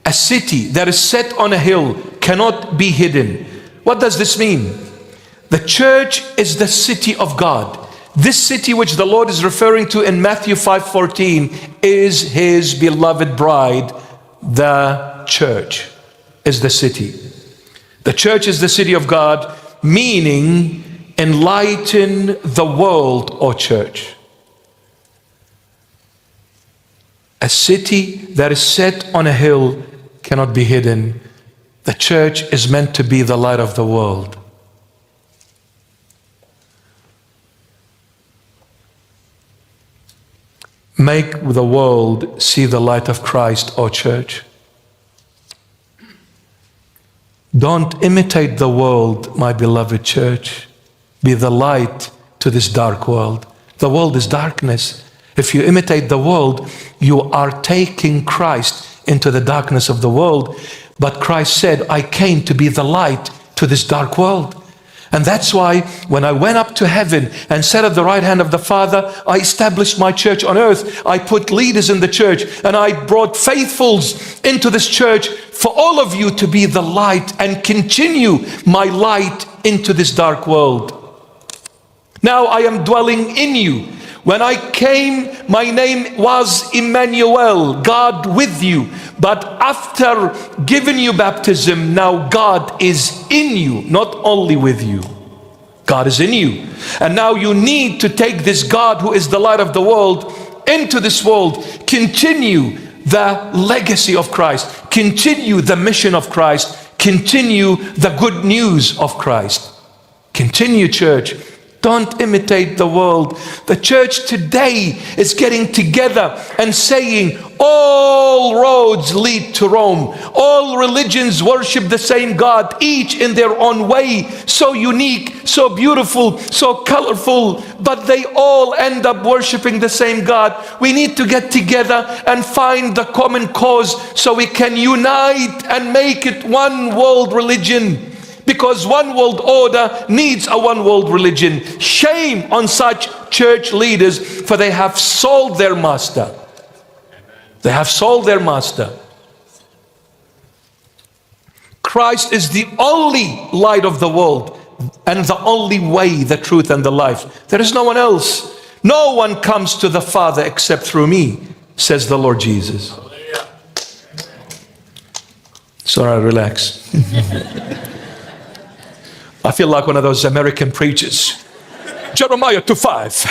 A city that is set on a hill cannot be hidden. What does this mean? The church is the city of God. This city which the Lord is referring to in Matthew 5:14 is his beloved bride. The church is the city. The church is the city of God, meaning enlighten the world, O church. A city that is set on a hill cannot be hidden. The church is meant to be the light of the world. Make the world see the light of Christ, O church. Don't imitate the world, my beloved church. Be the light to this dark world. The world is darkness. If you imitate the world, you are taking Christ into the darkness of the world. But Christ said, I came to be the light to this dark world. And that's why when I went up to heaven and sat at the right hand of the Father, I established my church on earth. I put leaders in the church and I brought faithfuls into this church for all of you to be the light and continue my light into this dark world. Now I am dwelling in you. When I came, my name was Emmanuel, God with you. But after giving you baptism, now God is in you, not only with you. God is in you. And now you need to take this God who is the light of the world into this world. Continue the legacy of Christ. Continue the mission of Christ. Continue the good news of Christ. Continue, church. Don't imitate the world. The church today is getting together and saying, all roads lead to Rome. All religions worship the same God, each in their own way. So unique, so beautiful, so colorful, but they all end up worshiping the same God. We need to get together and find the common cause so we can unite and make it one world religion. Because one world order needs a one world religion. Shame on such church leaders, for they have sold their master. They have sold their master. Christ is the only light of the world and the only way, the truth, and the life. There is no one else. No one comes to the Father except through me, says the Lord Jesus. Sorry, relax. I feel like one of those American preachers. Jeremiah 2:5.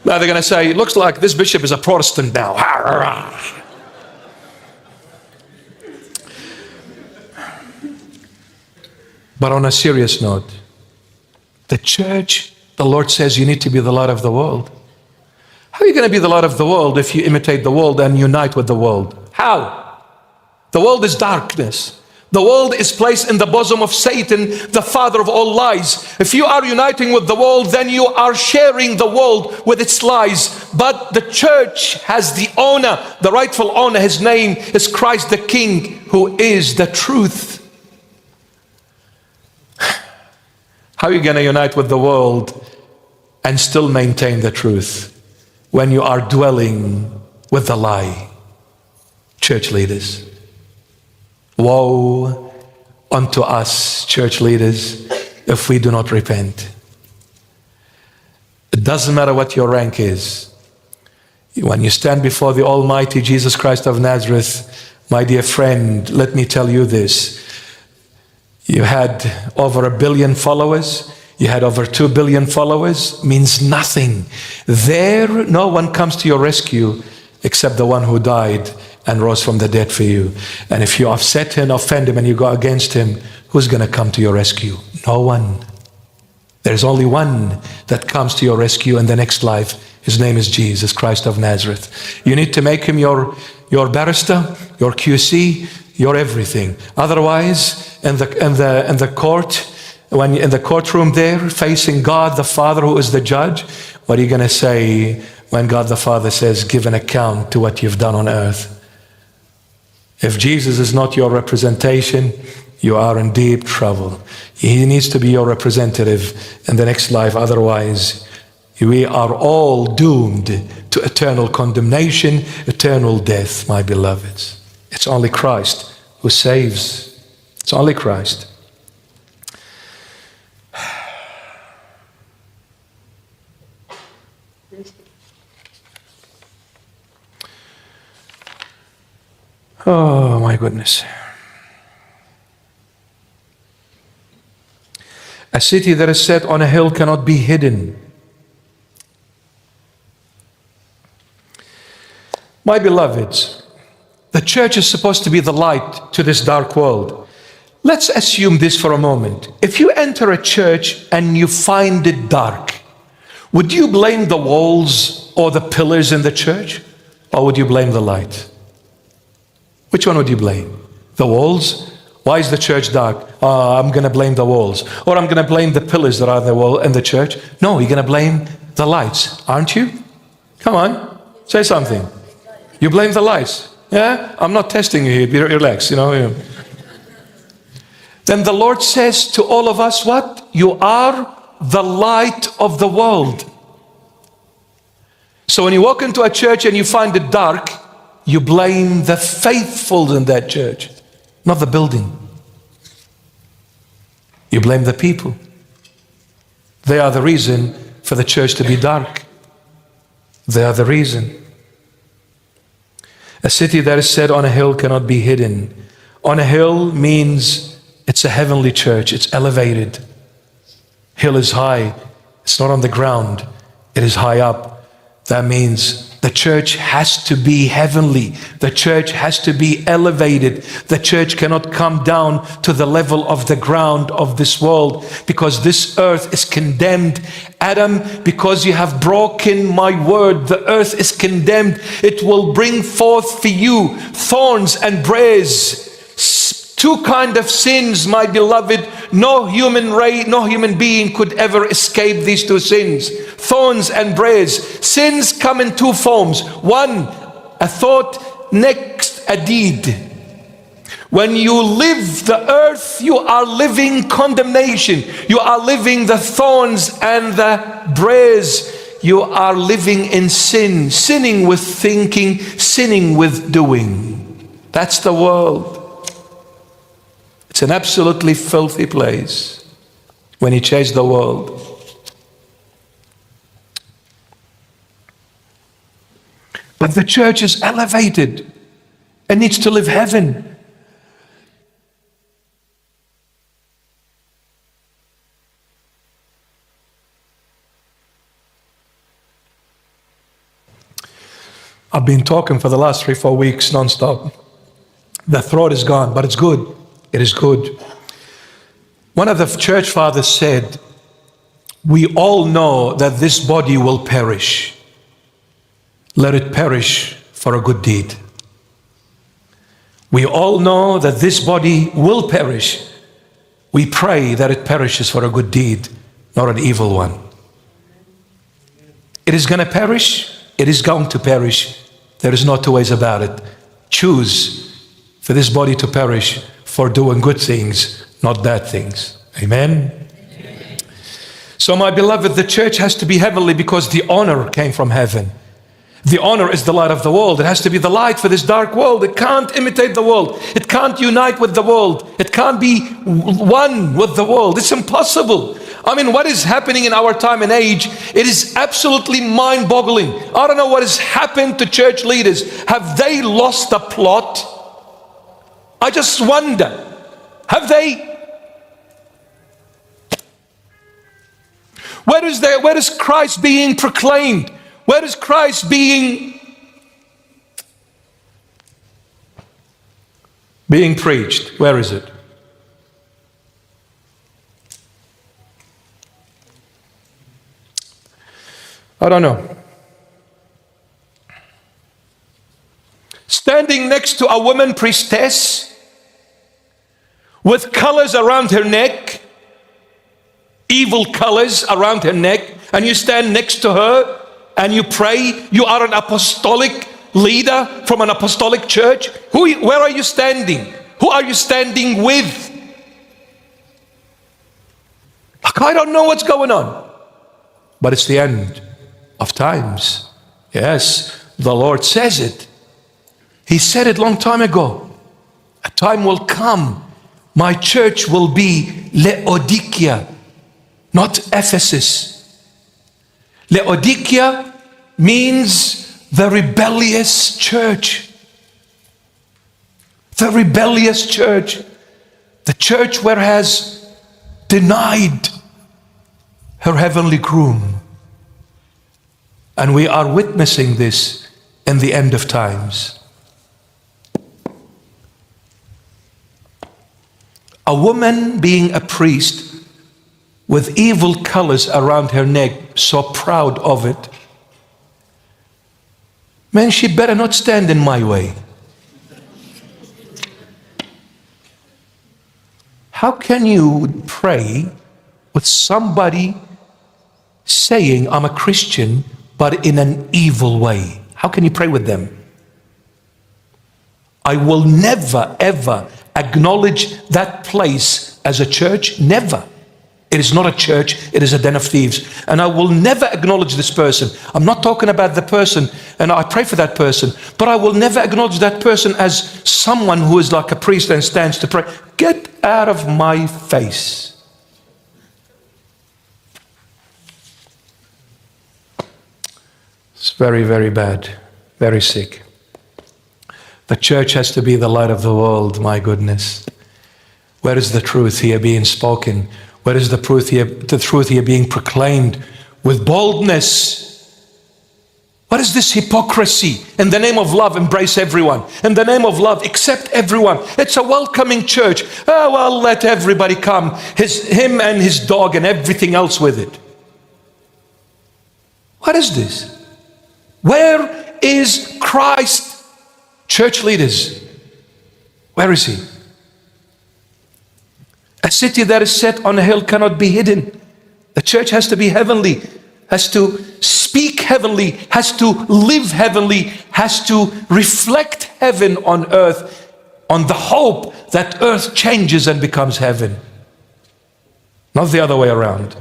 Now they're going to say, it looks like this bishop is a Protestant now. But on a serious note, the church, the Lord says you need to be the light of the world. How are you going to be the light of the world if you imitate the world and unite with the world? How? The world is darkness. The world is placed in the bosom of Satan, the father of all lies. If you are uniting with the world, then you are sharing the world with its lies. But the church has the owner, the rightful owner. His name is Christ the King, who is the truth. How are you going to unite with the world and still maintain the truth when you are dwelling with the lie? Church leaders. Woe unto us, church leaders, if we do not repent. It doesn't matter what your rank is. When you stand before the Almighty Jesus Christ of Nazareth, my dear friend, let me tell you this. You had over 1 billion followers. You had over 2 billion followers. Means nothing. There, no one comes to your rescue except the one who died and rose from the dead for you. And if you upset him, offend him, and you go against him, who's going to come to your rescue? No one. There's only one that comes to your rescue in the next life. His name is Jesus Christ of Nazareth. You need to make him your barrister, your QC, your everything. Otherwise, in the court, when in the courtroom there, facing God the Father, who is the judge, what are you going to say when God the Father says, give an account to what you've done on earth? If Jesus is not your representation, you are in deep trouble. He needs to be your representative in the next life. Otherwise, We are all doomed to eternal condemnation, eternal death, my beloveds. It's only Christ who saves. It's only Christ. Oh, my goodness. A city that is set on a hill cannot be hidden. My beloveds, the church is supposed to be the light to this dark world. Let's assume this for a moment. If you enter a church and you find it dark, would you blame the walls or the pillars in the church? Or would you blame the light? Which one would you blame? The walls? Why is the church dark? I'm going to blame the walls. Or I'm going to blame the pillars that are in the wall in the church. No, you're going to blame the lights, aren't you? Come on, say something. You blame the lights. Yeah? I'm not testing you here. Be relaxed, you know. Then the Lord says to all of us, what? You are the light of the world. So when you walk into a church and you find it dark, you blame the faithful in that church, not the building. You blame the people. They are the reason for the church to be dark. They are the reason. A city that is set on a hill cannot be hidden. On a hill means it's a heavenly church. It's elevated. Hill is high. It's not on the ground. It is high up. That means the church has to be heavenly. The church has to be elevated. The church cannot come down to the level of the ground of this world, because this earth is condemned. Adam, because you have broken my word, the earth is condemned. It will bring forth for you thorns and briars. Two kinds of sins, my beloved. No human being could ever escape these two sins. Thorns and briars. Sins come in two forms. One, a thought, next, a deed. When you live the earth, you are living condemnation. You are living the thorns and the briars. You are living in sin. Sinning with thinking, sinning with doing. That's the world. It's an absolutely filthy place when you chase the world. But the church is elevated and needs to live heaven. I've been talking for the last 3-4 weeks non-stop. The throat is gone, but it's good. It is good. One of the church fathers said, we all know that this body will perish. Let it perish for a good deed. We all know that this body will perish. We pray that it perishes for a good deed, not an evil one. It is going to perish. It is going to perish. There is no two ways about it. Choose for this body to perish for doing good things, not bad things. Amen? Amen. So my beloved, the church has to be heavenly because the honor came from heaven. The honor is the light of the world. It has to be the light for this dark world. It can't imitate the world. It can't unite with the world. It can't be one with the world. It's impossible. I mean, what is happening in our time and age, it is absolutely mind-boggling. I don't know what has happened to church leaders. Have they lost the plot? I just wonder, have they? Where is Christ being proclaimed? Where is Christ being preached? Where is it? I don't know. Standing next to a woman priestess with colors around her neck, evil colors around her neck, and you stand next to her and you pray. You are an apostolic leader from an apostolic church. Where are you standing? Who are you standing with? Like, I don't know what's going on. but it's the end of times. Yes, the Lord says it. He said it long time ago. A time will come, my church will be Laodicea, not Ephesus. Laodicea means the rebellious church. The rebellious church. The church where has denied her heavenly groom. And we are witnessing this in the end of times. A woman being a priest with evil colors around her neck, so proud of it. Man, she better not stand in my way. How can you pray with somebody saying, I'm a Christian, but in an evil way? How can you pray with them? I will never, ever acknowledge that place as a church. Never. It is not a church, it is a den of thieves. And I will never acknowledge this person. I'm not talking about the person, and I pray for that person, but I will never acknowledge that person as someone who is like a priest and stands to pray. Get out of my face. It's very, very bad, very sick. The church has to be the light of the world, my goodness. Where is the truth here being spoken? Where is the truth here being proclaimed with boldness? What is this hypocrisy? In the name of love, embrace everyone. In the name of love, accept everyone. It's a welcoming church. Oh, well, let everybody come. Him and his dog and everything else with it. What is this? Where is Christ? Church leaders, where is he? A city that is set on a hill cannot be hidden. The church has to be heavenly, has to speak heavenly, has to live heavenly, has to reflect heaven on earth, on the hope that earth changes and becomes heaven. Not the other way around.